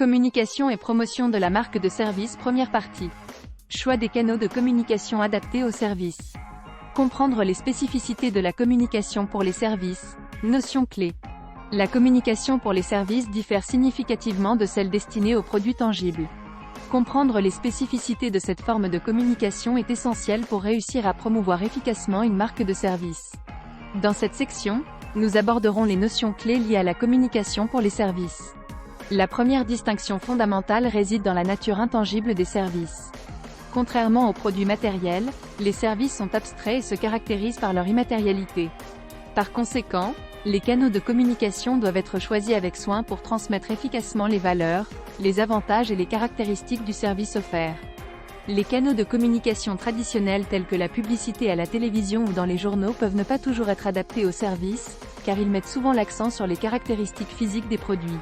Communication et promotion de la marque de service. Première partie. Choix des canaux de communication adaptés au service. Comprendre les spécificités de la communication pour les services. Notion clé. La communication pour les services diffère significativement de celle destinée aux produits tangibles. Comprendre les spécificités de cette forme de communication est essentiel pour réussir à promouvoir efficacement une marque de service. Dans cette section, nous aborderons les notions clés liées à la communication pour les services. La première distinction fondamentale réside dans la nature intangible des services. Contrairement aux produits matériels, les services sont abstraits et se caractérisent par leur immatérialité. Par conséquent, les canaux de communication doivent être choisis avec soin pour transmettre efficacement les valeurs, les avantages et les caractéristiques du service offert. Les canaux de communication traditionnels tels que la publicité à la télévision ou dans les journaux peuvent ne pas toujours être adaptés aux services, car ils mettent souvent l'accent sur les caractéristiques physiques des produits.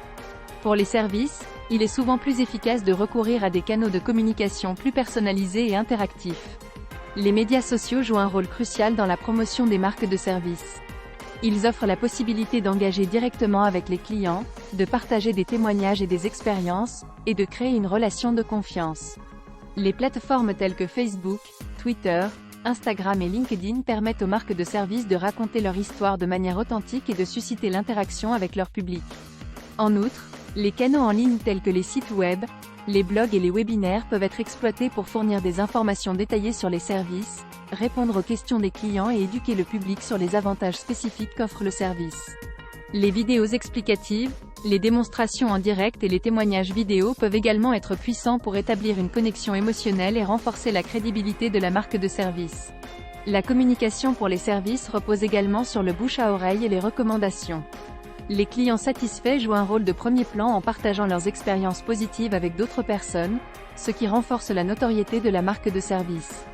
Pour les services, il est souvent plus efficace de recourir à des canaux de communication plus personnalisés et interactifs. Les médias sociaux jouent un rôle crucial dans la promotion des marques de services. Ils offrent la possibilité d'engager directement avec les clients, de partager des témoignages et des expériences, et de créer une relation de confiance. Les plateformes telles que Facebook, Twitter, Instagram et LinkedIn permettent aux marques de services de raconter leur histoire de manière authentique et de susciter l'interaction avec leur public. En outre, les canaux en ligne tels que les sites web, les blogs et les webinaires peuvent être exploités pour fournir des informations détaillées sur les services, répondre aux questions des clients et éduquer le public sur les avantages spécifiques qu'offre le service. Les vidéos explicatives, les démonstrations en direct et les témoignages vidéo peuvent également être puissants pour établir une connexion émotionnelle et renforcer la crédibilité de la marque de service. La communication pour les services repose également sur le bouche à oreille et les recommandations. Les clients satisfaits jouent un rôle de premier plan en partageant leurs expériences positives avec d'autres personnes, ce qui renforce la notoriété de la marque de service.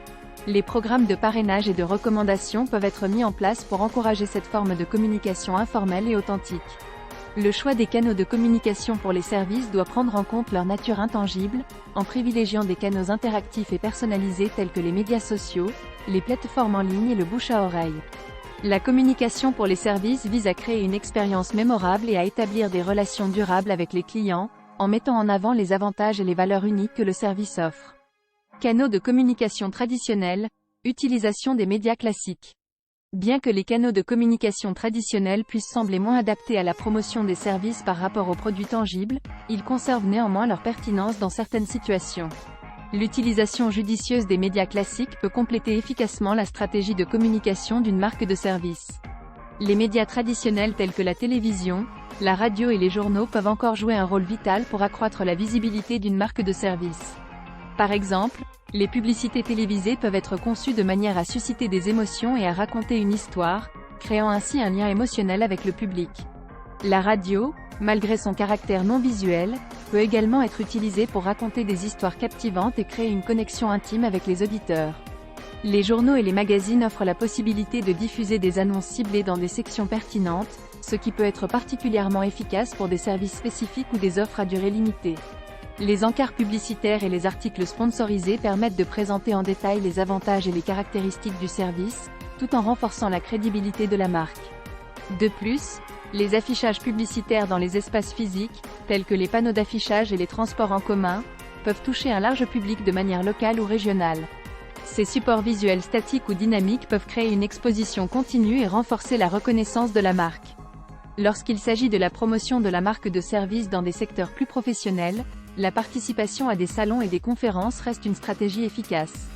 Les programmes de parrainage et de recommandation peuvent être mis en place pour encourager cette forme de communication informelle et authentique. Le choix des canaux de communication pour les services doit prendre en compte leur nature intangible, en privilégiant des canaux interactifs et personnalisés tels que les médias sociaux, les plateformes en ligne et le bouche à oreille. La communication pour les services vise à créer une expérience mémorable et à établir des relations durables avec les clients, en mettant en avant les avantages et les valeurs uniques que le service offre. Canaux de communication traditionnels, utilisation des médias classiques. Bien que les canaux de communication traditionnels puissent sembler moins adaptés à la promotion des services par rapport aux produits tangibles, ils conservent néanmoins leur pertinence dans certaines situations. L'utilisation judicieuse des médias classiques peut compléter efficacement la stratégie de communication d'une marque de service. Les médias traditionnels tels que la télévision, la radio et les journaux peuvent encore jouer un rôle vital pour accroître la visibilité d'une marque de service. Par exemple, les publicités télévisées peuvent être conçues de manière à susciter des émotions et à raconter une histoire, créant ainsi un lien émotionnel avec le public. La radio, malgré son caractère non visuel, peut également être utilisée pour raconter des histoires captivantes et créer une connexion intime avec les auditeurs. Les journaux et les magazines offrent la possibilité de diffuser des annonces ciblées dans des sections pertinentes, ce qui peut être particulièrement efficace pour des services spécifiques ou des offres à durée limitée. Les encarts publicitaires et les articles sponsorisés permettent de présenter en détail les avantages et les caractéristiques du service, tout en renforçant la crédibilité de la marque. De plus, les affichages publicitaires dans les espaces physiques, tels que les panneaux d'affichage et les transports en commun, peuvent toucher un large public de manière locale ou régionale. Ces supports visuels statiques ou dynamiques peuvent créer une exposition continue et renforcer la reconnaissance de la marque. Lorsqu'il s'agit de la promotion de la marque de service dans des secteurs plus professionnels, la participation à des salons et des conférences reste une stratégie efficace.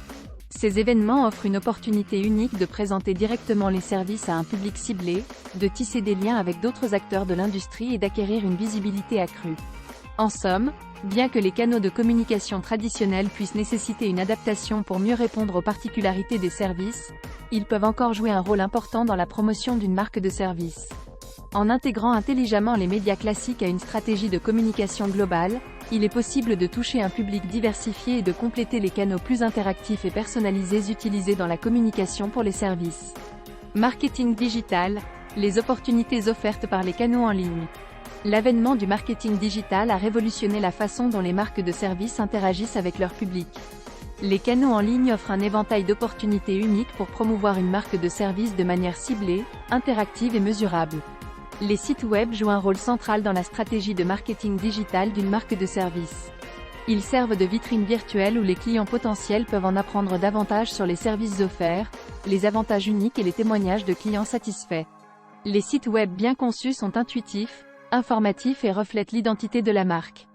Ces événements offrent une opportunité unique de présenter directement les services à un public ciblé, de tisser des liens avec d'autres acteurs de l'industrie et d'acquérir une visibilité accrue. En somme, bien que les canaux de communication traditionnels puissent nécessiter une adaptation pour mieux répondre aux particularités des services, ils peuvent encore jouer un rôle important dans la promotion d'une marque de service. En intégrant intelligemment les médias classiques à une stratégie de communication globale, il est possible de toucher un public diversifié et de compléter les canaux plus interactifs et personnalisés utilisés dans la communication pour les services. Marketing digital, les opportunités offertes par les canaux en ligne. L'avènement du marketing digital a révolutionné la façon dont les marques de services interagissent avec leur public. Les canaux en ligne offrent un éventail d'opportunités uniques pour promouvoir une marque de service de manière ciblée, interactive et mesurable. Les sites web jouent un rôle central dans la stratégie de marketing digital d'une marque de service. Ils servent de vitrine virtuelle où les clients potentiels peuvent en apprendre davantage sur les services offerts, les avantages uniques et les témoignages de clients satisfaits. Les sites web bien conçus sont intuitifs, informatifs et reflètent l'identité de la marque.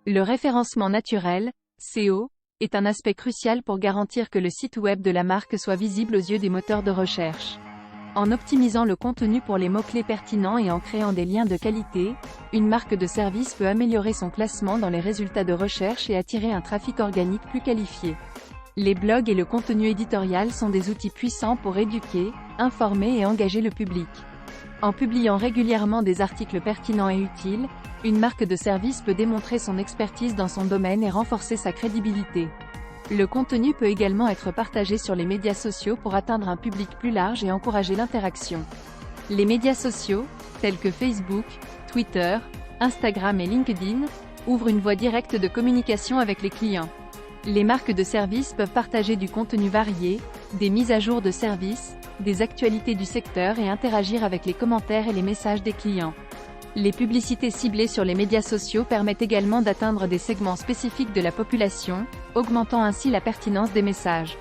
Le référencement naturel, SEO, est un aspect crucial pour garantir que le site web de la marque soit visible aux yeux des moteurs de recherche. En optimisant le contenu pour les mots-clés pertinents et en créant des liens de qualité, une marque de service peut améliorer son classement dans les résultats de recherche et attirer un trafic organique plus qualifié. Les blogs et le contenu éditorial sont des outils puissants pour éduquer, informer et engager le public. En publiant régulièrement des articles pertinents et utiles, une marque de service peut démontrer son expertise dans son domaine et renforcer sa crédibilité. Le contenu peut également être partagé sur les médias sociaux pour atteindre un public plus large et encourager l'interaction. Les médias sociaux, tels que Facebook, Twitter, Instagram et LinkedIn, ouvrent une voie directe de communication avec les clients. Les marques de services peuvent partager du contenu varié, des mises à jour de services, des actualités du secteur et interagir avec les commentaires et les messages des clients. Les publicités ciblées sur les médias sociaux permettent également d'atteindre des segments spécifiques de la population, augmentant ainsi la pertinence des messages.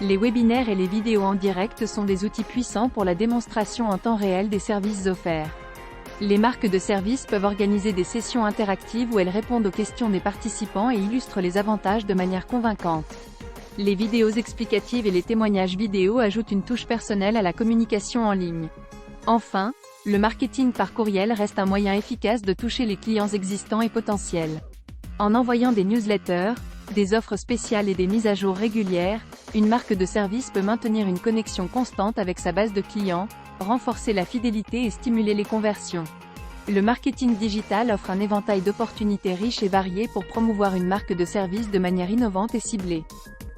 Les webinaires et les vidéos en direct sont des outils puissants pour la démonstration en temps réel des services offerts. Les marques de services peuvent organiser des sessions interactives où elles répondent aux questions des participants et illustrent les avantages de manière convaincante. Les vidéos explicatives et les témoignages vidéo ajoutent une touche personnelle à la communication en ligne. Enfin, le marketing par courriel reste un moyen efficace de toucher les clients existants et potentiels. En envoyant des newsletters, des offres spéciales et des mises à jour régulières, une marque de service peut maintenir une connexion constante avec sa base de clients, renforcer la fidélité et stimuler les conversions. Le marketing digital offre un éventail d'opportunités riches et variées pour promouvoir une marque de service de manière innovante et ciblée.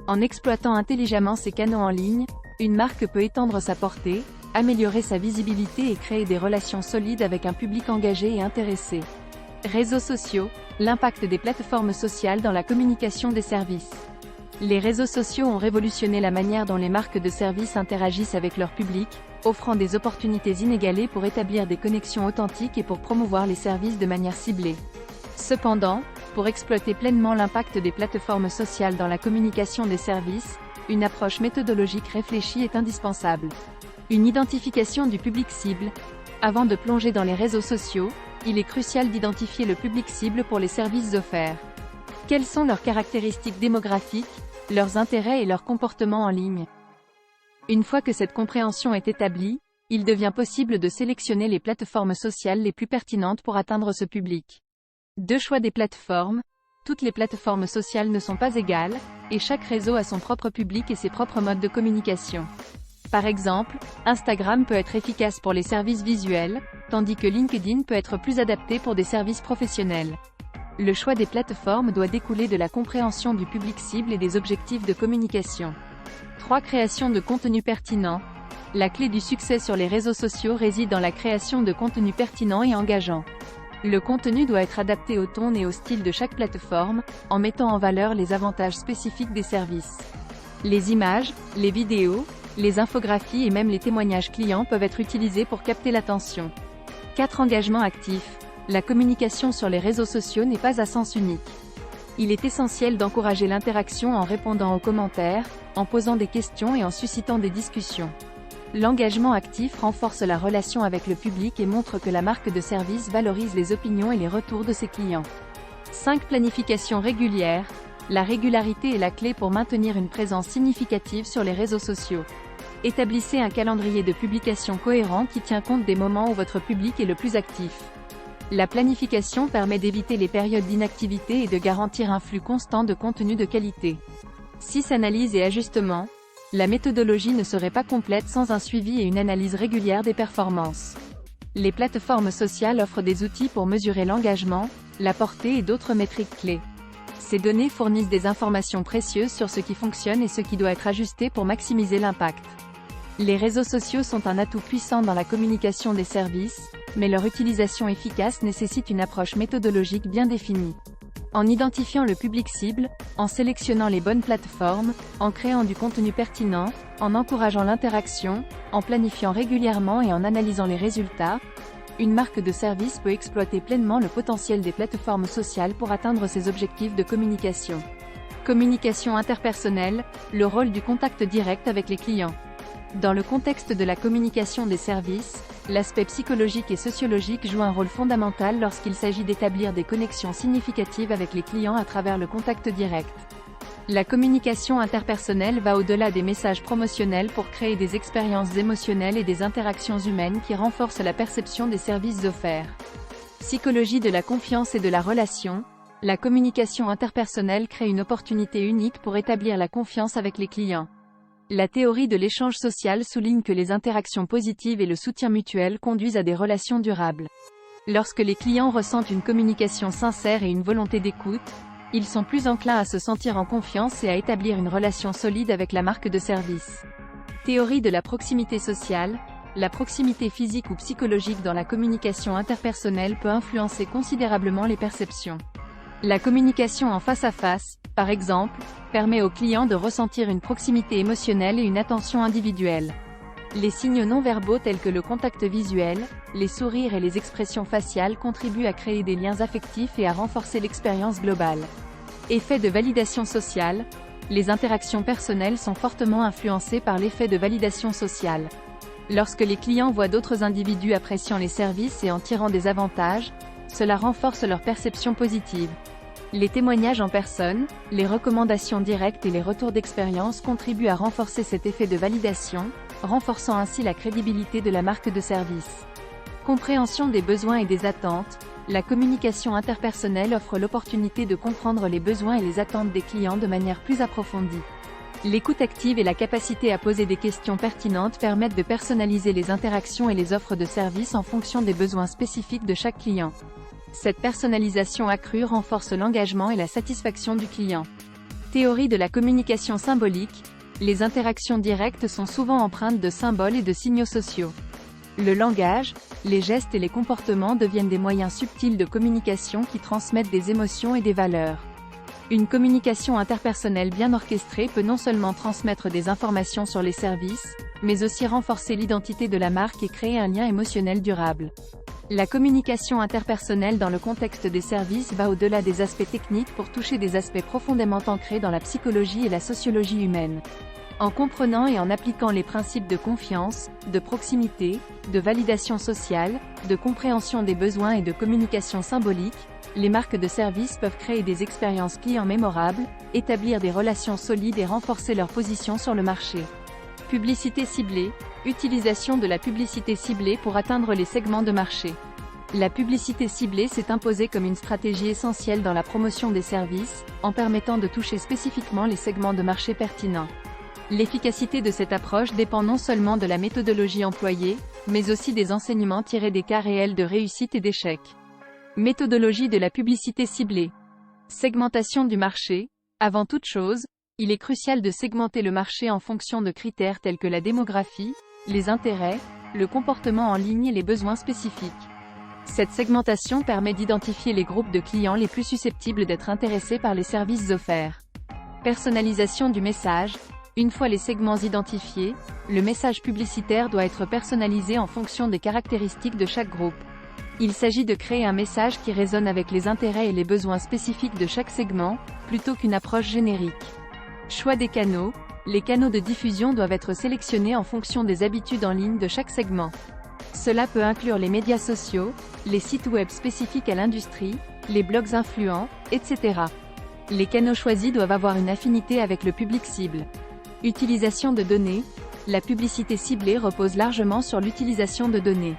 En exploitant intelligemment ses canaux en ligne, une marque peut étendre sa portée, améliorer sa visibilité et créer des relations solides avec un public engagé et intéressé. Réseaux sociaux, l'impact des plateformes sociales dans la communication des services. Les réseaux sociaux ont révolutionné la manière dont les marques de services interagissent avec leur public, offrant des opportunités inégalées pour établir des connexions authentiques et pour promouvoir les services de manière ciblée. Cependant, pour exploiter pleinement l'impact des plateformes sociales dans la communication des services, une approche méthodologique réfléchie est indispensable. Une identification du public cible. Avant de plonger dans les réseaux sociaux, il est crucial d'identifier le public cible pour les services offerts. Quelles sont leurs caractéristiques démographiques, leurs intérêts et leurs comportements en ligne? Une fois que cette compréhension est établie, il devient possible de sélectionner les plateformes sociales les plus pertinentes pour atteindre ce public. Deux choix des plateformes. Toutes les plateformes sociales ne sont pas égales, et chaque réseau a son propre public et ses propres modes de communication. Par exemple, Instagram peut être efficace pour les services visuels, tandis que LinkedIn peut être plus adapté pour des services professionnels. Le choix des plateformes doit découler de la compréhension du public cible et des objectifs de communication. 3. Création de contenu pertinent. La clé du succès sur les réseaux sociaux réside dans la création de contenu pertinent et engageant. Le contenu doit être adapté au ton et au style de chaque plateforme, en mettant en valeur les avantages spécifiques des services. Les images, les vidéos, les infographies et même les témoignages clients peuvent être utilisés pour capter l'attention. 4. Engagement actif. La communication sur les réseaux sociaux n'est pas à sens unique. Il est essentiel d'encourager l'interaction en répondant aux commentaires, en posant des questions et en suscitant des discussions. L'engagement actif renforce la relation avec le public et montre que la marque de service valorise les opinions et les retours de ses clients. 5. Planification régulière. La régularité est la clé pour maintenir une présence significative sur les réseaux sociaux. Établissez un calendrier de publication cohérent qui tient compte des moments où votre public est le plus actif. La planification permet d'éviter les périodes d'inactivité et de garantir un flux constant de contenu de qualité. 6. Analyse et ajustement. La méthodologie ne serait pas complète sans un suivi et une analyse régulière des performances. Les plateformes sociales offrent des outils pour mesurer l'engagement, la portée et d'autres métriques clés. Ces données fournissent des informations précieuses sur ce qui fonctionne et ce qui doit être ajusté pour maximiser l'impact. Les réseaux sociaux sont un atout puissant dans la communication des services, mais leur utilisation efficace nécessite une approche méthodologique bien définie. En identifiant le public cible, en sélectionnant les bonnes plateformes, en créant du contenu pertinent, en encourageant l'interaction, en planifiant régulièrement et en analysant les résultats, une marque de service peut exploiter pleinement le potentiel des plateformes sociales pour atteindre ses objectifs de communication. Communication interpersonnelle, le rôle du contact direct avec les clients. Dans le contexte de la communication des services, l'aspect psychologique et sociologique joue un rôle fondamental lorsqu'il s'agit d'établir des connexions significatives avec les clients à travers le contact direct. La communication interpersonnelle va au-delà des messages promotionnels pour créer des expériences émotionnelles et des interactions humaines qui renforcent la perception des services offerts. Psychologie de la confiance et de la relation, la communication interpersonnelle crée une opportunité unique pour établir la confiance avec les clients. La théorie de l'échange social souligne que les interactions positives et le soutien mutuel conduisent à des relations durables. Lorsque les clients ressentent une communication sincère et une volonté d'écoute, ils sont plus enclins à se sentir en confiance et à établir une relation solide avec la marque de service. Théorie de la proximité sociale, la proximité physique ou psychologique dans la communication interpersonnelle peut influencer considérablement les perceptions. La communication en face à face, par exemple, permet aux clients de ressentir une proximité émotionnelle et une attention individuelle. Les signes non-verbaux tels que le contact visuel, les sourires et les expressions faciales contribuent à créer des liens affectifs et à renforcer l'expérience globale. Effet de validation sociale, les interactions personnelles sont fortement influencées par l'effet de validation sociale. Lorsque les clients voient d'autres individus appréciant les services et en tirant des avantages, cela renforce leur perception positive. Les témoignages en personne, les recommandations directes et les retours d'expérience contribuent à renforcer cet effet de validation, renforçant ainsi la crédibilité de la marque de service. Compréhension des besoins et des attentes, la communication interpersonnelle offre l'opportunité de comprendre les besoins et les attentes des clients de manière plus approfondie. L'écoute active et la capacité à poser des questions pertinentes permettent de personnaliser les interactions et les offres de services en fonction des besoins spécifiques de chaque client. Cette personnalisation accrue renforce l'engagement et la satisfaction du client. Théorie de la communication symbolique, les interactions directes sont souvent empreintes de symboles et de signaux sociaux. Le langage, les gestes et les comportements deviennent des moyens subtils de communication qui transmettent des émotions et des valeurs. Une communication interpersonnelle bien orchestrée peut non seulement transmettre des informations sur les services, mais aussi renforcer l'identité de la marque et créer un lien émotionnel durable. La communication interpersonnelle dans le contexte des services va au-delà des aspects techniques pour toucher des aspects profondément ancrés dans la psychologie et la sociologie humaine. En comprenant et en appliquant les principes de confiance, de proximité, de validation sociale, de compréhension des besoins et de communication symbolique, les marques de services peuvent créer des expériences clients mémorables, établir des relations solides et renforcer leur position sur le marché. Publicité ciblée, utilisation de la publicité ciblée pour atteindre les segments de marché. La publicité ciblée s'est imposée comme une stratégie essentielle dans la promotion des services, en permettant de toucher spécifiquement les segments de marché pertinents. L'efficacité de cette approche dépend non seulement de la méthodologie employée, mais aussi des enseignements tirés des cas réels de réussite et d'échec. Méthodologie de la publicité ciblée. Segmentation du marché. Avant toute chose, il est crucial de segmenter le marché en fonction de critères tels que la démographie, les intérêts, le comportement en ligne et les besoins spécifiques. Cette segmentation permet d'identifier les groupes de clients les plus susceptibles d'être intéressés par les services offerts. Personnalisation du message. Une fois les segments identifiés, le message publicitaire doit être personnalisé en fonction des caractéristiques de chaque groupe. Il s'agit de créer un message qui résonne avec les intérêts et les besoins spécifiques de chaque segment, plutôt qu'une approche générique. Choix des canaux. Les canaux de diffusion doivent être sélectionnés en fonction des habitudes en ligne de chaque segment. Cela peut inclure les médias sociaux, les sites web spécifiques à l'industrie, les blogs influents, etc. Les canaux choisis doivent avoir une affinité avec le public cible. Utilisation de données. La publicité ciblée repose largement sur l'utilisation de données.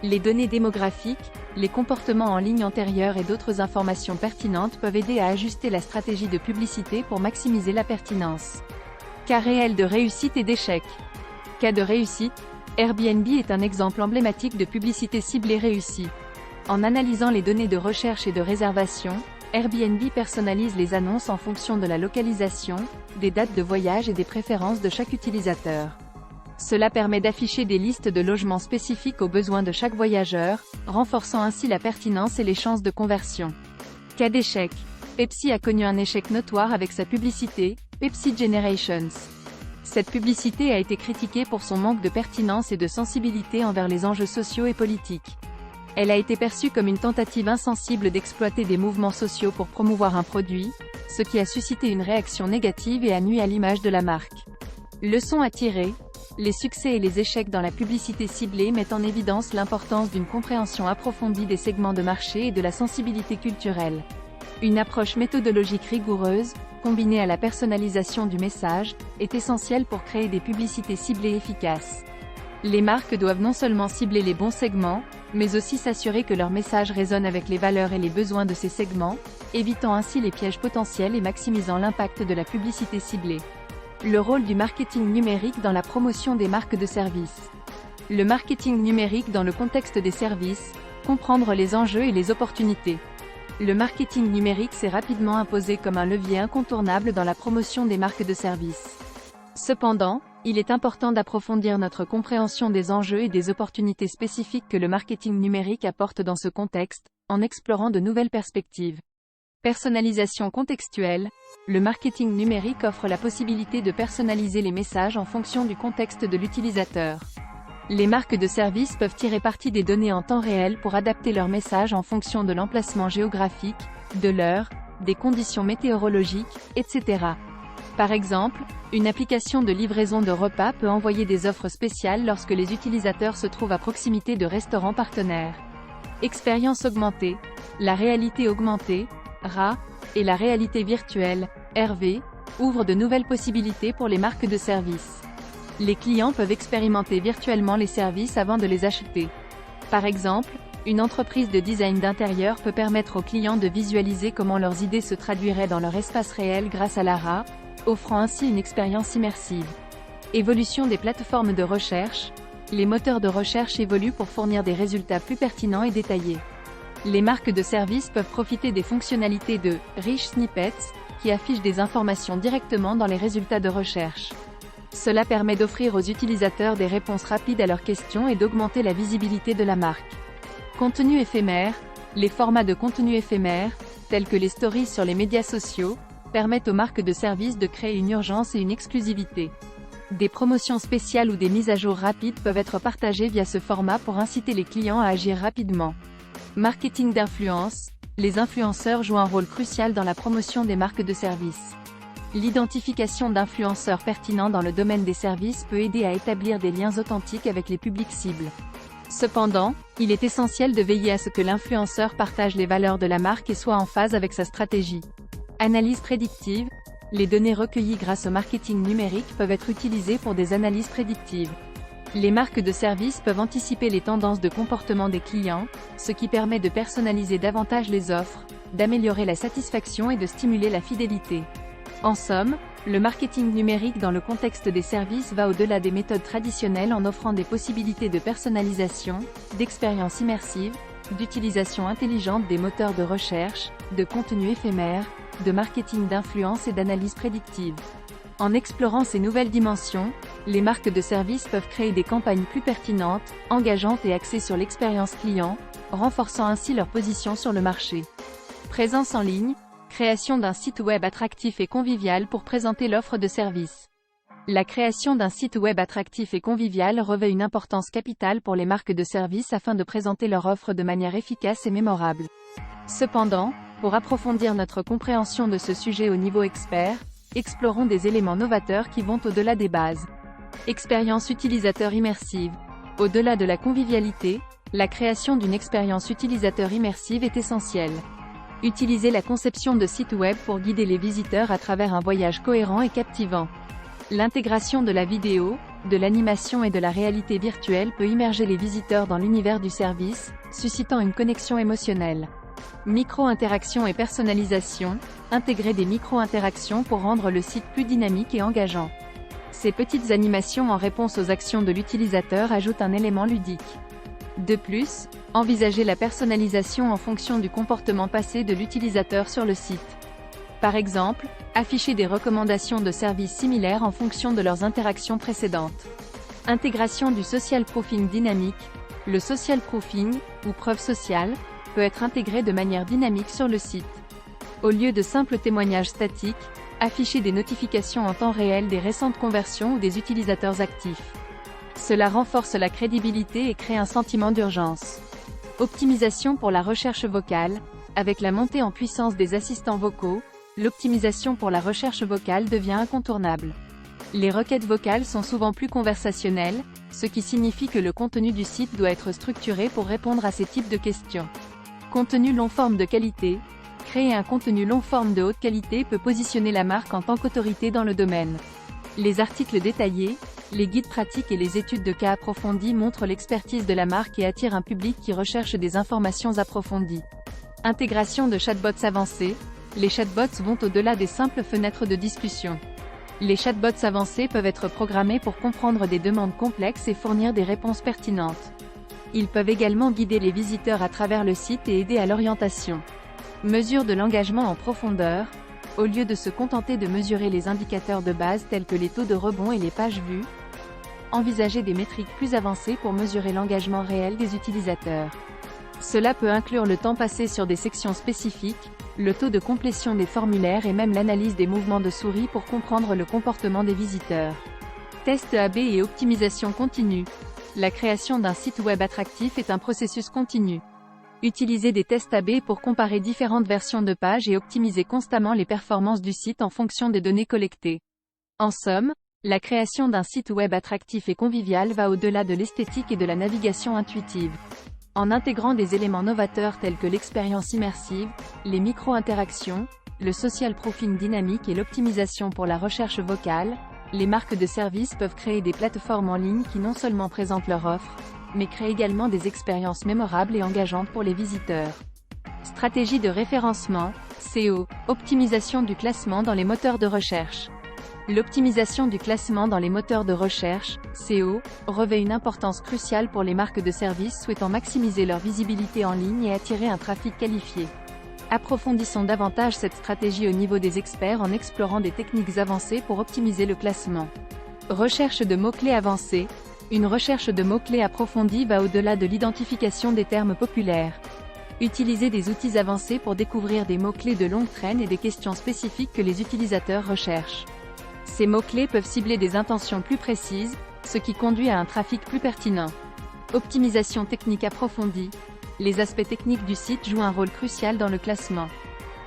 Les données démographiques, les comportements en ligne antérieurs et d'autres informations pertinentes peuvent aider à ajuster la stratégie de publicité pour maximiser la pertinence. Cas réel de réussite et d'échec. Cas de réussite, Airbnb est un exemple emblématique de publicité ciblée réussie. En analysant les données de recherche et de réservation, Airbnb personnalise les annonces en fonction de la localisation, des dates de voyage et des préférences de chaque utilisateur. Cela permet d'afficher des listes de logements spécifiques aux besoins de chaque voyageur, renforçant ainsi la pertinence et les chances de conversion. Cas d'échec. Pepsi a connu un échec notoire avec sa publicité, Pepsi Generations. Cette publicité a été critiquée pour son manque de pertinence et de sensibilité envers les enjeux sociaux et politiques. Elle a été perçue comme une tentative insensible d'exploiter des mouvements sociaux pour promouvoir un produit, ce qui a suscité une réaction négative et a nui à l'image de la marque. Leçon à tirer: les succès et les échecs dans la publicité ciblée mettent en évidence l'importance d'une compréhension approfondie des segments de marché et de la sensibilité culturelle. Une approche méthodologique rigoureuse, combinée à la personnalisation du message, est essentielle pour créer des publicités ciblées efficaces. Les marques doivent non seulement cibler les bons segments, mais aussi s'assurer que leur message résonne avec les valeurs et les besoins de ces segments, évitant ainsi les pièges potentiels et maximisant l'impact de la publicité ciblée. Le rôle du marketing numérique dans la promotion des marques de services. Le marketing numérique dans le contexte des services, comprendre les enjeux et les opportunités. Le marketing numérique s'est rapidement imposé comme un levier incontournable dans la promotion des marques de services. Cependant, il est important d'approfondir notre compréhension des enjeux et des opportunités spécifiques que le marketing numérique apporte dans ce contexte, en explorant de nouvelles perspectives. Personnalisation contextuelle. Le marketing numérique offre la possibilité de personnaliser les messages en fonction du contexte de l'utilisateur. Les marques de services peuvent tirer parti des données en temps réel pour adapter leurs messages en fonction de l'emplacement géographique, de l'heure, des conditions météorologiques, etc. Par exemple, une application de livraison de repas peut envoyer des offres spéciales lorsque les utilisateurs se trouvent à proximité de restaurants partenaires. Expérience augmentée. La réalité augmentée, RA, et la réalité virtuelle, RV, ouvrent de nouvelles possibilités pour les marques de services. Les clients peuvent expérimenter virtuellement les services avant de les acheter. Par exemple, une entreprise de design d'intérieur peut permettre aux clients de visualiser comment leurs idées se traduiraient dans leur espace réel grâce à la RA, offrant ainsi une expérience immersive. Évolution des plateformes de recherche. Les moteurs de recherche évoluent pour fournir des résultats plus pertinents et détaillés. Les marques de services peuvent profiter des fonctionnalités de « Rich Snippets » qui affichent des informations directement dans les résultats de recherche. Cela permet d'offrir aux utilisateurs des réponses rapides à leurs questions et d'augmenter la visibilité de la marque. Contenu éphémère. Les formats de contenu éphémère, tels que les stories sur les médias sociaux, permettent aux marques de services de créer une urgence et une exclusivité. Des promotions spéciales ou des mises à jour rapides peuvent être partagées via ce format pour inciter les clients à agir rapidement. Marketing d'influence. Les influenceurs jouent un rôle crucial dans la promotion des marques de services. L'identification d'influenceurs pertinents dans le domaine des services peut aider à établir des liens authentiques avec les publics cibles. Cependant, il est essentiel de veiller à ce que l'influenceur partage les valeurs de la marque et soit en phase avec sa stratégie. Analyse prédictive. Les données recueillies grâce au marketing numérique peuvent être utilisées pour des analyses prédictives. Les marques de services peuvent anticiper les tendances de comportement des clients, ce qui permet de personnaliser davantage les offres, d'améliorer la satisfaction et de stimuler la fidélité. En somme, le marketing numérique dans le contexte des services va au-delà des méthodes traditionnelles en offrant des possibilités de personnalisation, d'expérience immersive, d'utilisation intelligente des moteurs de recherche, de contenu éphémère, de marketing d'influence et d'analyse prédictive. En explorant ces nouvelles dimensions, les marques de services peuvent créer des campagnes plus pertinentes, engageantes et axées sur l'expérience client, renforçant ainsi leur position sur le marché. Présence en ligne. Création d'un site web attractif et convivial pour présenter l'offre de service. La création d'un site web attractif et convivial revêt une importance capitale pour les marques de services afin de présenter leur offre de manière efficace et mémorable. Cependant, pour approfondir notre compréhension de ce sujet au niveau expert, explorons des éléments novateurs qui vont au-delà des bases. Expérience utilisateur immersive. Au-delà de la convivialité, la création d'une expérience utilisateur immersive est essentielle. Utilisez la conception de sites web pour guider les visiteurs à travers un voyage cohérent et captivant. L'intégration de la vidéo, de l'animation et de la réalité virtuelle peut immerger les visiteurs dans l'univers du service, suscitant une connexion émotionnelle. Micro-interaction et personnalisation. Intégrer des micro-interactions pour rendre le site plus dynamique et engageant. Ces petites animations en réponse aux actions de l'utilisateur ajoutent un élément ludique. De plus, envisagez la personnalisation en fonction du comportement passé de l'utilisateur sur le site. Par exemple, afficher des recommandations de services similaires en fonction de leurs interactions précédentes. Intégration du social proofing dynamique. Le social proofing, ou preuve sociale, peut être intégré de manière dynamique sur le site. Au lieu de simples témoignages statiques, affichez des notifications en temps réel des récentes conversions ou des utilisateurs actifs. Cela renforce la crédibilité et crée un sentiment d'urgence. Optimisation pour la recherche vocale. Avec la montée en puissance des assistants vocaux, l'optimisation pour la recherche vocale devient incontournable. Les requêtes vocales sont souvent plus conversationnelles, ce qui signifie que le contenu du site doit être structuré pour répondre à ces types de questions. Contenu long forme de qualité. Créer un contenu long forme de haute qualité peut positionner la marque en tant qu'autorité dans le domaine. Les articles détaillés, les guides pratiques et les études de cas approfondies montrent l'expertise de la marque et attirent un public qui recherche des informations approfondies. Intégration de chatbots avancés. Les chatbots vont au-delà des simples fenêtres de discussion. Les chatbots avancés peuvent être programmés pour comprendre des demandes complexes et fournir des réponses pertinentes. Ils peuvent également guider les visiteurs à travers le site et aider à l'orientation. Mesure de l'engagement en profondeur. Au lieu de se contenter de mesurer les indicateurs de base tels que les taux de rebond et les pages vues, envisagez des métriques plus avancées pour mesurer l'engagement réel des utilisateurs. Cela peut inclure le temps passé sur des sections spécifiques, le taux de complétion des formulaires et même l'analyse des mouvements de souris pour comprendre le comportement des visiteurs. Test AB et optimisation continue. La création d'un site web attractif est un processus continu. Utilisez des tests AB pour comparer différentes versions de pages et optimiser constamment les performances du site en fonction des données collectées. En somme, la création d'un site web attractif et convivial va au-delà de l'esthétique et de la navigation intuitive. En intégrant des éléments novateurs tels que l'expérience immersive, les micro-interactions, le social proofing dynamique et l'optimisation pour la recherche vocale, les marques de services peuvent créer des plateformes en ligne qui non seulement présentent leur offre, mais créent également des expériences mémorables et engageantes pour les visiteurs. Stratégie de référencement, SEO, optimisation du classement dans les moteurs de recherche. L'optimisation du classement dans les moteurs de recherche, SEO, revêt une importance cruciale pour les marques de services souhaitant maximiser leur visibilité en ligne et attirer un trafic qualifié. Approfondissons davantage cette stratégie au niveau des experts en explorant des techniques avancées pour optimiser le classement. Recherche de mots-clés avancés. Une recherche de mots-clés approfondie va au-delà de l'identification des termes populaires. Utilisez des outils avancés pour découvrir des mots-clés de longue traîne et des questions spécifiques que les utilisateurs recherchent. Ces mots-clés peuvent cibler des intentions plus précises, ce qui conduit à un trafic plus pertinent. Optimisation technique approfondie. Les aspects techniques du site jouent un rôle crucial dans le classement.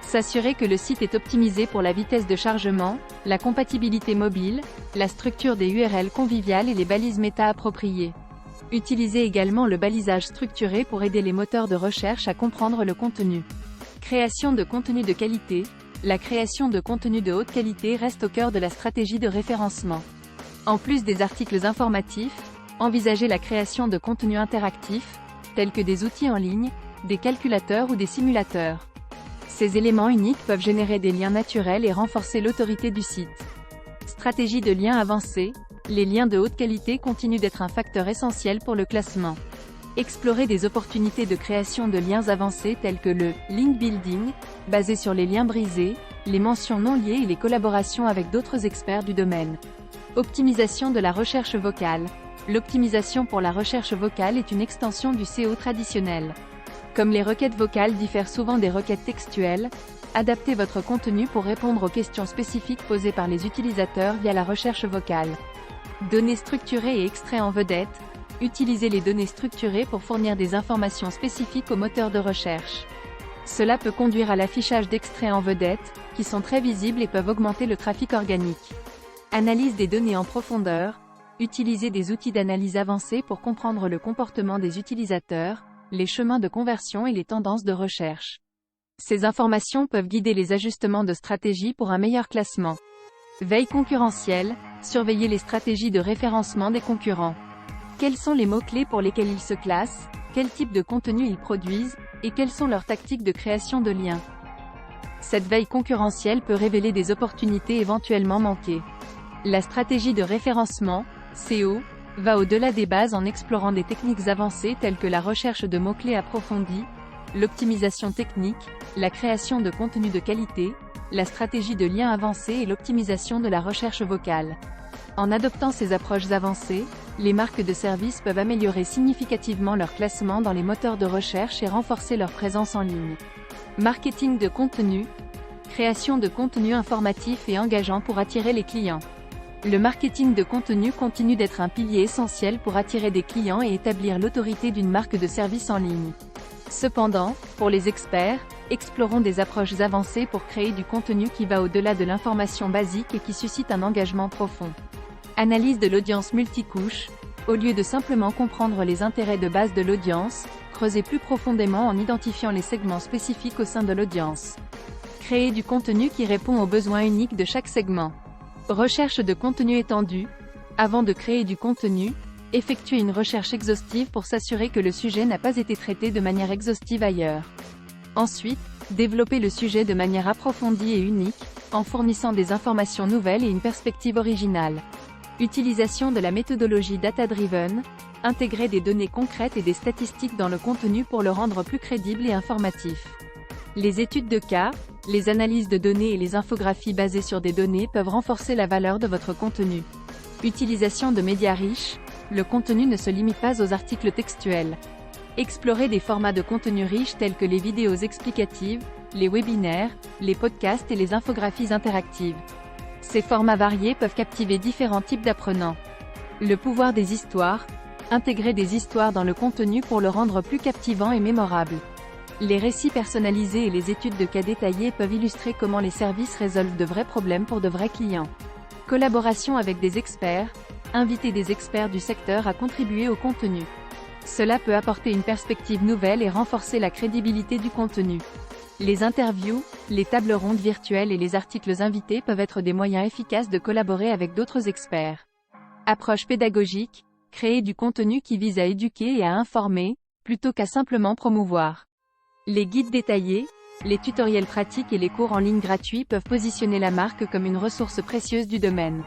S'assurer que le site est optimisé pour la vitesse de chargement, la compatibilité mobile, la structure des URL conviviales et les balises méta appropriées. Utilisez également le balisage structuré pour aider les moteurs de recherche à comprendre le contenu. Création de contenu de qualité. La création de contenu de haute qualité reste au cœur de la stratégie de référencement. En plus des articles informatifs, envisagez la création de contenus interactifs, tels que des outils en ligne, des calculateurs ou des simulateurs. Ces éléments uniques peuvent générer des liens naturels et renforcer l'autorité du site. Stratégie de liens avancée. Les liens de haute qualité continuent d'être un facteur essentiel pour le classement. Explorez des opportunités de création de liens avancés tels que le link building, basé sur les liens brisés, les mentions non liées et les collaborations avec d'autres experts du domaine. Optimisation de la recherche vocale. L'optimisation pour la recherche vocale est une extension du SEO traditionnel. Comme les requêtes vocales diffèrent souvent des requêtes textuelles, adaptez votre contenu pour répondre aux questions spécifiques posées par les utilisateurs via la recherche vocale. Données structurées et extraits en vedette. Utilisez les données structurées pour fournir des informations spécifiques aux moteurs de recherche. Cela peut conduire à l'affichage d'extraits en vedette, qui sont très visibles et peuvent augmenter le trafic organique. Analyse des données en profondeur. Utilisez des outils d'analyse avancés pour comprendre le comportement des utilisateurs, les chemins de conversion et les tendances de recherche. Ces informations peuvent guider les ajustements de stratégie pour un meilleur classement. Veille concurrentielle. Surveillez les stratégies de référencement des concurrents. Quels sont les mots-clés pour lesquels ils se classent, quel type de contenu ils produisent, et quelles sont leurs tactiques de création de liens. Cette veille concurrentielle peut révéler des opportunités éventuellement manquées. La stratégie de référencement, SEO, va au-delà des bases en explorant des techniques avancées telles que la recherche de mots-clés approfondis, l'optimisation technique, la création de contenu de qualité, la stratégie de liens avancés et l'optimisation de la recherche vocale. En adoptant ces approches avancées, les marques de services peuvent améliorer significativement leur classement dans les moteurs de recherche et renforcer leur présence en ligne. Marketing de contenu. Création de contenu informatif et engageant pour attirer les clients. Le marketing de contenu continue d'être un pilier essentiel pour attirer des clients et établir l'autorité d'une marque de service en ligne. Cependant, pour les experts, explorons des approches avancées pour créer du contenu qui va au-delà de l'information basique et qui suscite un engagement profond. Analyse de l'audience multicouche. Au lieu de simplement comprendre les intérêts de base de l'audience, creusez plus profondément en identifiant les segments spécifiques au sein de l'audience. Créer du contenu qui répond aux besoins uniques de chaque segment. Recherche de contenu étendu. Avant de créer du contenu, effectuez une recherche exhaustive pour s'assurer que le sujet n'a pas été traité de manière exhaustive ailleurs. Ensuite, développez le sujet de manière approfondie et unique, en fournissant des informations nouvelles et une perspective originale. Utilisation de la méthodologie data-driven. Intégrer des données concrètes et des statistiques dans le contenu pour le rendre plus crédible et informatif. Les études de cas, les analyses de données et les infographies basées sur des données peuvent renforcer la valeur de votre contenu. Utilisation de médias riches. Le contenu ne se limite pas aux articles textuels. Explorez des formats de contenu riches tels que les vidéos explicatives, les webinaires, les podcasts et les infographies interactives. Ces formats variés peuvent captiver différents types d'apprenants. Le pouvoir des histoires. Intégrer des histoires dans le contenu pour le rendre plus captivant et mémorable. Les récits personnalisés et les études de cas détaillées peuvent illustrer comment les services résolvent de vrais problèmes pour de vrais clients. Collaboration avec des experts. Inviter des experts du secteur à contribuer au contenu. Cela peut apporter une perspective nouvelle et renforcer la crédibilité du contenu. Les interviews, les tables rondes virtuelles et les articles invités peuvent être des moyens efficaces de collaborer avec d'autres experts. Approche pédagogique. Créer du contenu qui vise à éduquer et à informer, plutôt qu'à simplement promouvoir. Les guides détaillés, les tutoriels pratiques et les cours en ligne gratuits peuvent positionner la marque comme une ressource précieuse du domaine.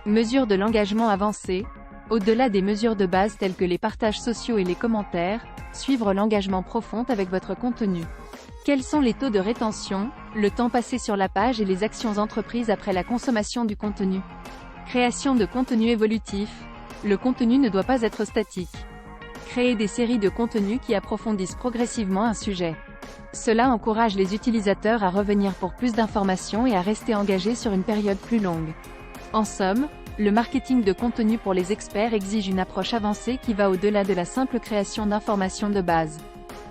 Mesures de l'engagement avancé. Au-delà des mesures de base telles que les partages sociaux et les commentaires, suivre l'engagement profond avec votre contenu. Quels sont les taux de rétention, le temps passé sur la page et les actions entreprises après la consommation du contenu? Création de contenu évolutif. Le contenu ne doit pas être statique. Créer des séries de contenus qui approfondissent progressivement un sujet. Cela encourage les utilisateurs à revenir pour plus d'informations et à rester engagés sur une période plus longue. En somme, le marketing de contenu pour les experts exige une approche avancée qui va au-delà de la simple création d'informations de base.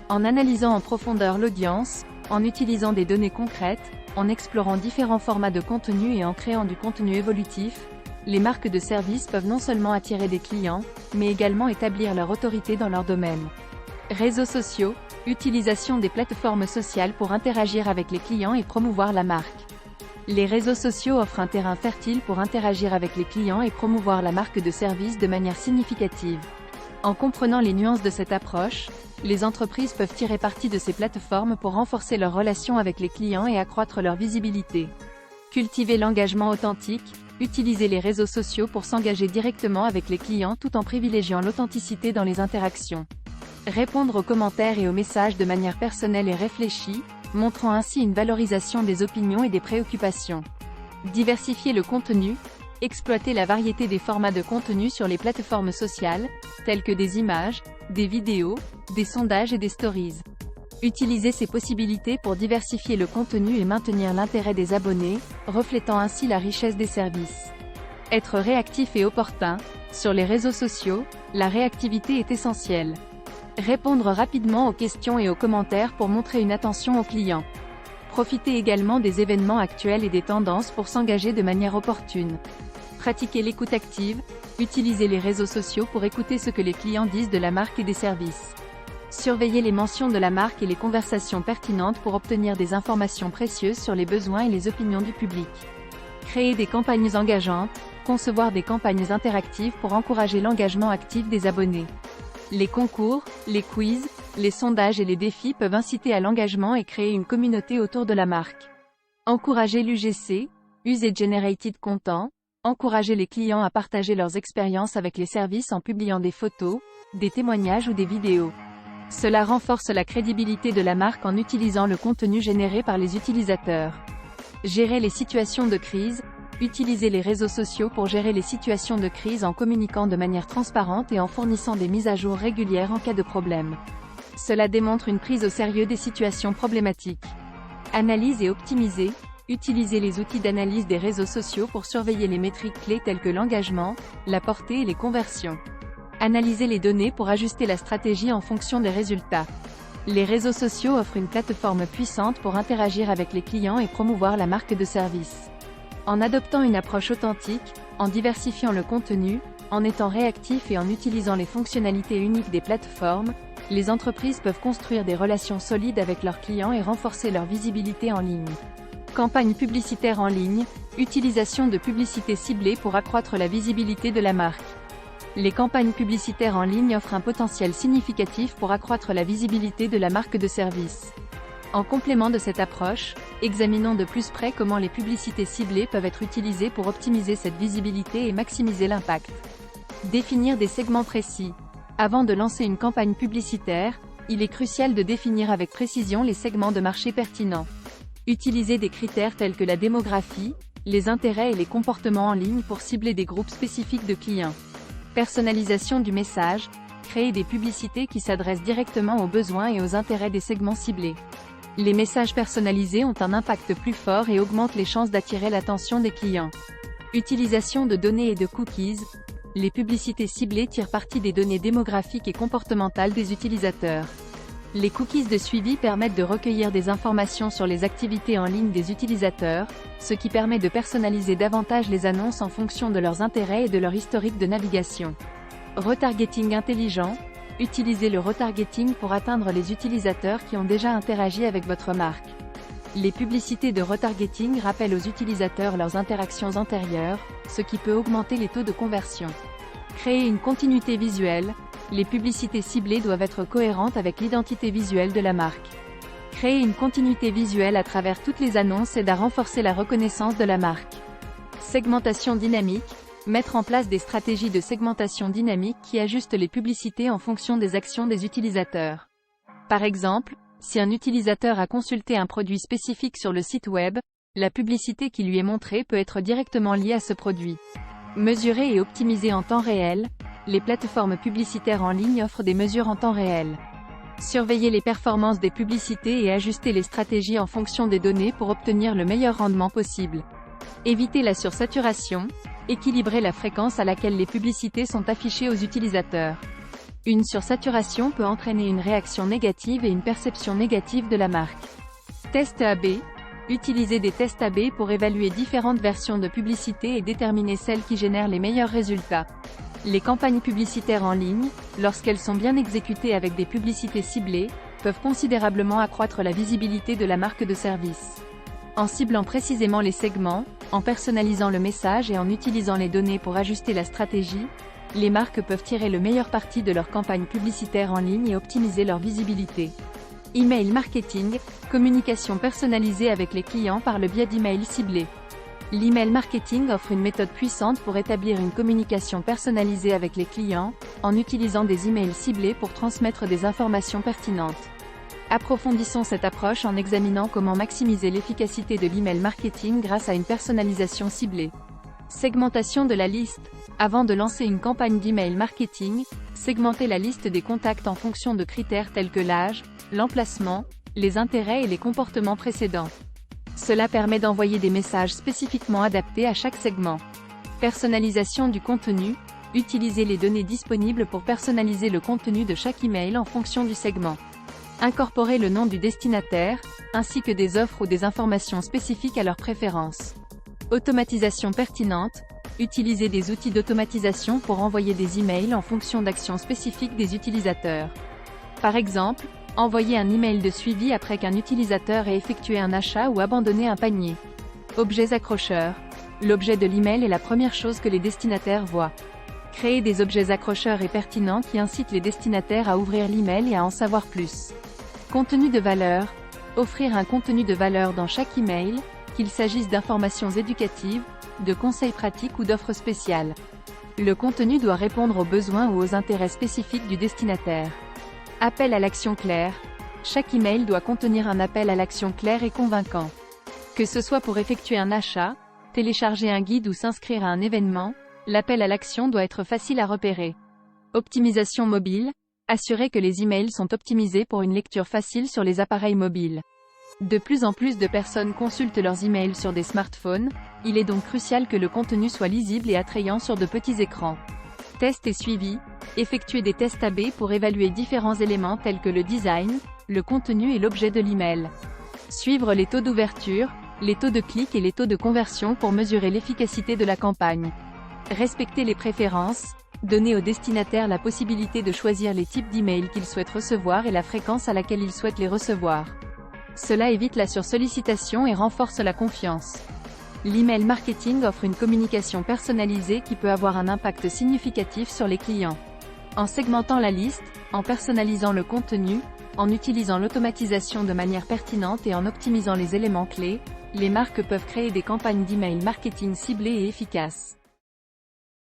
En analysant en profondeur l'audience, en utilisant des données concrètes, en explorant différents formats de contenu et en créant du contenu évolutif, les marques de services peuvent non seulement attirer des clients, mais également établir leur autorité dans leur domaine. Réseaux sociaux, utilisation des plateformes sociales pour interagir avec les clients et promouvoir la marque. Les réseaux sociaux offrent un terrain fertile pour interagir avec les clients et promouvoir la marque de service de manière significative. En comprenant les nuances de cette approche, les entreprises peuvent tirer parti de ces plateformes pour renforcer leurs relations avec les clients et accroître leur visibilité. Cultiver l'engagement authentique. Utiliser les réseaux sociaux pour s'engager directement avec les clients tout en privilégiant l'authenticité dans les interactions. Répondre aux commentaires et aux messages de manière personnelle et réfléchie, montrant ainsi une valorisation des opinions et des préoccupations. Diversifier le contenu. Exploiter la variété des formats de contenu sur les plateformes sociales, tels que des images, des vidéos, des sondages et des stories. Utiliser ces possibilités pour diversifier le contenu et maintenir l'intérêt des abonnés, reflétant ainsi la richesse des services. Être réactif et opportun. Sur les réseaux sociaux, la réactivité est essentielle. Répondre rapidement aux questions et aux commentaires pour montrer une attention aux clients. Profitez également des événements actuels et des tendances pour s'engager de manière opportune. Pratiquez l'écoute active. Utilisez les réseaux sociaux pour écouter ce que les clients disent de la marque et des services. Surveillez les mentions de la marque et les conversations pertinentes pour obtenir des informations précieuses sur les besoins et les opinions du public. Créer des campagnes engageantes. Concevoir des campagnes interactives pour encourager l'engagement actif des abonnés. Les concours, les quiz, les sondages et les défis peuvent inciter à l'engagement et créer une communauté autour de la marque. Encourager l'UGC, User Generated Content. Encourager les clients à partager leurs expériences avec les services en publiant des photos, des témoignages ou des vidéos. Cela renforce la crédibilité de la marque en utilisant le contenu généré par les utilisateurs. Gérer les situations de crise. Utilisez les réseaux sociaux pour gérer les situations de crise en communiquant de manière transparente et en fournissant des mises à jour régulières en cas de problème. Cela démontre une prise au sérieux des situations problématiques. Analyse et optimiser. Utilisez les outils d'analyse des réseaux sociaux pour surveiller les métriques clés telles que l'engagement, la portée et les conversions. Analysez les données pour ajuster la stratégie en fonction des résultats. Les réseaux sociaux offrent une plateforme puissante pour interagir avec les clients et promouvoir la marque de service. En adoptant une approche authentique, en diversifiant le contenu, en étant réactif et en utilisant les fonctionnalités uniques des plateformes, les entreprises peuvent construire des relations solides avec leurs clients et renforcer leur visibilité en ligne. Campagne publicitaire en ligne, utilisation de publicité ciblée pour accroître la visibilité de la marque. Les campagnes publicitaires en ligne offrent un potentiel significatif pour accroître la visibilité de la marque de service. En complément de cette approche, examinons de plus près comment les publicités ciblées peuvent être utilisées pour optimiser cette visibilité et maximiser l'impact. Définir des segments précis. Avant de lancer une campagne publicitaire, il est crucial de définir avec précision les segments de marché pertinents. Utilisez des critères tels que la démographie, les intérêts et les comportements en ligne pour cibler des groupes spécifiques de clients. Personnalisation du message. Créer des publicités qui s'adressent directement aux besoins et aux intérêts des segments ciblés. Les messages personnalisés ont un impact plus fort et augmentent les chances d'attirer l'attention des clients. Utilisation de données et de cookies. Les publicités ciblées tirent parti des données démographiques et comportementales des utilisateurs. Les cookies de suivi permettent de recueillir des informations sur les activités en ligne des utilisateurs, ce qui permet de personnaliser davantage les annonces en fonction de leurs intérêts et de leur historique de navigation. Retargeting intelligent. Utilisez le retargeting pour atteindre les utilisateurs qui ont déjà interagi avec votre marque. Les publicités de retargeting rappellent aux utilisateurs leurs interactions antérieures, ce qui peut augmenter les taux de conversion. Créer une continuité visuelle. Les publicités ciblées doivent être cohérentes avec l'identité visuelle de la marque. Créer une continuité visuelle à travers toutes les annonces aide à renforcer la reconnaissance de la marque. Segmentation dynamique. Mettre en place des stratégies de segmentation dynamique qui ajustent les publicités en fonction des actions des utilisateurs. Par exemple, si un utilisateur a consulté un produit spécifique sur le site web, la publicité qui lui est montrée peut être directement liée à ce produit. Mesurer et optimiser en temps réel. Les plateformes publicitaires en ligne offrent des mesures en temps réel. Surveiller les performances des publicités et ajuster les stratégies en fonction des données pour obtenir le meilleur rendement possible. Éviter la sursaturation. Équilibrer la fréquence à laquelle les publicités sont affichées aux utilisateurs. Une sursaturation peut entraîner une réaction négative et une perception négative de la marque. Test A/B. Utilisez des tests A/B pour évaluer différentes versions de publicité et déterminer celles qui génèrent les meilleurs résultats. Les campagnes publicitaires en ligne, lorsqu'elles sont bien exécutées avec des publicités ciblées, peuvent considérablement accroître la visibilité de la marque de service. En ciblant précisément les segments, en personnalisant le message et en utilisant les données pour ajuster la stratégie, les marques peuvent tirer le meilleur parti de leur campagne publicitaire en ligne et optimiser leur visibilité. Email marketing, communication personnalisée avec les clients par le biais d'emails ciblés. L'email marketing offre une méthode puissante pour établir une communication personnalisée avec les clients, en utilisant des emails ciblés pour transmettre des informations pertinentes. Approfondissons cette approche en examinant comment maximiser l'efficacité de l'email marketing grâce à une personnalisation ciblée. Segmentation de la liste. Avant de lancer une campagne d'email marketing, segmentez la liste des contacts en fonction de critères tels que l'âge, l'emplacement, les intérêts et les comportements précédents. Cela permet d'envoyer des messages spécifiquement adaptés à chaque segment. Personnalisation du contenu. Utilisez les données disponibles pour personnaliser le contenu de chaque email en fonction du segment. Incorporez le nom du destinataire, ainsi que des offres ou des informations spécifiques à leurs préférences. Automatisation pertinente. Utilisez des outils d'automatisation pour envoyer des emails en fonction d'actions spécifiques des utilisateurs. Par exemple, envoyer un email de suivi après qu'un utilisateur ait effectué un achat ou abandonné un panier. Objets accrocheurs. L'objet de l'email est la première chose que les destinataires voient. Créez des objets accrocheurs et pertinents qui incitent les destinataires à ouvrir l'email et à en savoir plus. Contenu de valeur. Offrir un contenu de valeur dans chaque email, qu'il s'agisse d'informations éducatives, de conseils pratiques ou d'offres spéciales. Le contenu doit répondre aux besoins ou aux intérêts spécifiques du destinataire. Appel à l'action claire. Chaque email doit contenir un appel à l'action clair et convaincant. Que ce soit pour effectuer un achat, télécharger un guide ou s'inscrire à un événement, l'appel à l'action doit être facile à repérer. Optimisation mobile. Assurez que les emails sont optimisés pour une lecture facile sur les appareils mobiles. De plus en plus de personnes consultent leurs emails sur des smartphones, il est donc crucial que le contenu soit lisible et attrayant sur de petits écrans. Test et suivi. Effectuez des tests A/B pour évaluer différents éléments tels que le design, le contenu et l'objet de l'email. Suivre les taux d'ouverture, les taux de clic et les taux de conversion pour mesurer l'efficacité de la campagne. Respecter les préférences, donner au destinataire la possibilité de choisir les types d'emails qu'il souhaite recevoir et la fréquence à laquelle il souhaite les recevoir. Cela évite la sursollicitation et renforce la confiance. L'email marketing offre une communication personnalisée qui peut avoir un impact significatif sur les clients. En segmentant la liste, en personnalisant le contenu, en utilisant l'automatisation de manière pertinente et en optimisant les éléments clés, les marques peuvent créer des campagnes d'email marketing ciblées et efficaces.